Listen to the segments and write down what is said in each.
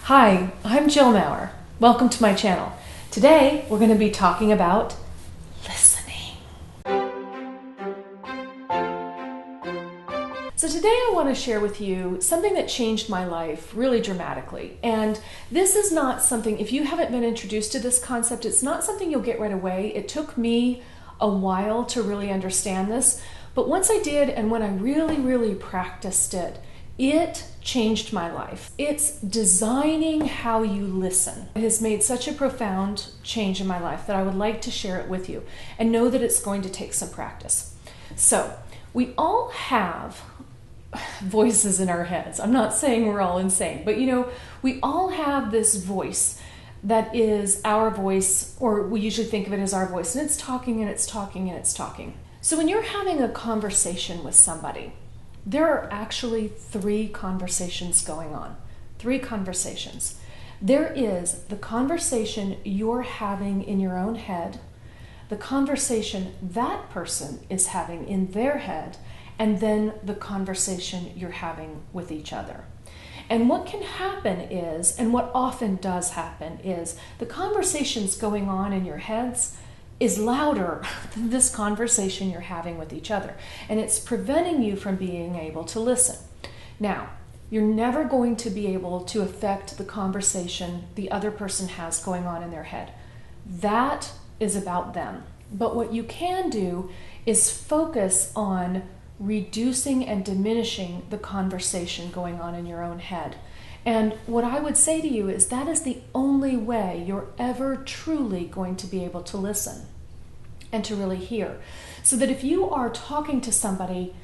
Hi, I'm Jill Maurer. Welcome to my channel. Today we're going to be talking about listening. So today I want to share with you something that changed my life really dramatically. And this is not something, if you haven't been introduced to this concept, it's not something you'll get right away. It took me a while to really understand this. But once I did, and when I really practiced it, it changed my life. It's designing how you listen. It has made such a profound change in my life that I would like to share it with you and know that it's going to take some practice. So, we all have voices in our heads. I'm not saying we're all insane, but we all have this voice that is our voice, or we usually think of it as our voice, and it's talking and it's talking and it's talking. So when you're having a conversation with somebody, there are actually three conversations going on. Three conversations. There is the conversation you're having in your own head, the conversation that person is having in their head, and then the conversation you're having with each other. And what can happen is, and what often does happen is, the conversations going on in your heads is louder than this conversation you're having with each other. And it's preventing you from being able to listen. Now, you're never going to be able to affect the conversation the other person has going on in their head. That is about them. But what you can do is focus on reducing and diminishing the conversation going on in your own head. And what I would say to you is that is the only way you're ever truly going to be able to listen and to really hear. So that if you are talking to somebody,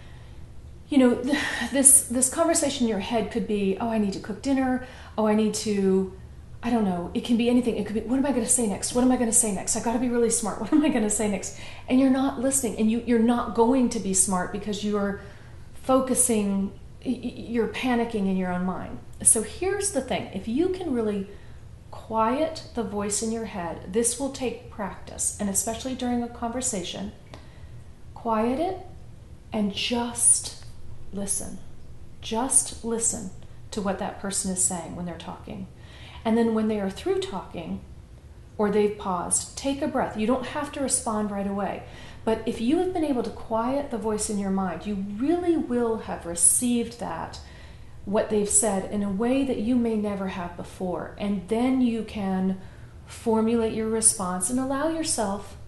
this conversation in your head could be, oh, I need to cook dinner. Oh, I need to, I don't know. It can be anything. It could be, what am I going to say next? What am I going to say next? I got to be really smart. What am I going to say next? And you're not listening, and you're not going to be smart because you're focusing, you're panicking in your own mind. So here's the thing. If you can really quiet the voice in your head, this will take practice, and especially during a conversation, quiet it and just listen. Just listen to what that person is saying when they're talking. And then when they are through talking, or they've paused, take a breath. You don't have to respond right away. But if you have been able to quiet the voice in your mind, you really will have received that, what they've said, in a way that you may never have before. And then you can formulate your response and allow yourself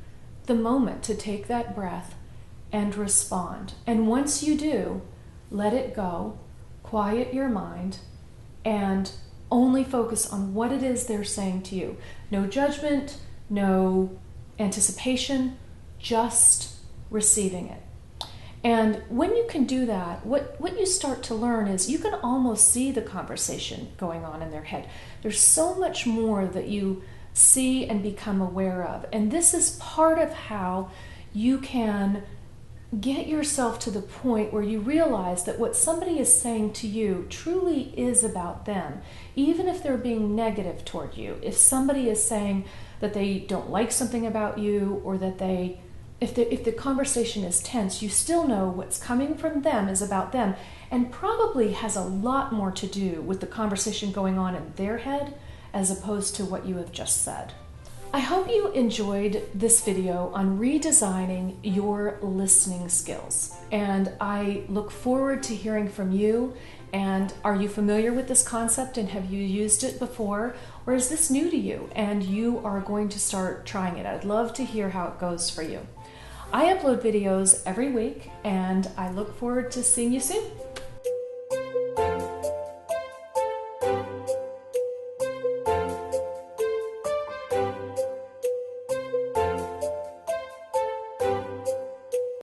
the moment to take that breath and respond. And once you do, let it go, quiet your mind, and only focus on what it is they're saying to you. No judgment, no anticipation, just receiving it. And when you can do that, what you start to learn is you can almost see the conversation going on in their head. There's so much more that you see and become aware of. And this is part of how you can get yourself to the point where you realize that what somebody is saying to you truly is about them, even if they're being negative toward you. If somebody is saying that they don't like something about you, or that if the conversation is tense, you still know what's coming from them is about them, and probably has a lot more to do with the conversation going on in their head as opposed to what you have just said. I hope you enjoyed this video on redesigning your listening skills, and I look forward to hearing from you. And are you familiar with this concept, and have you used it before, or is this new to you and you are going to start trying it? I'd love to hear how it goes for you. I upload videos every week, and I look forward to seeing you soon.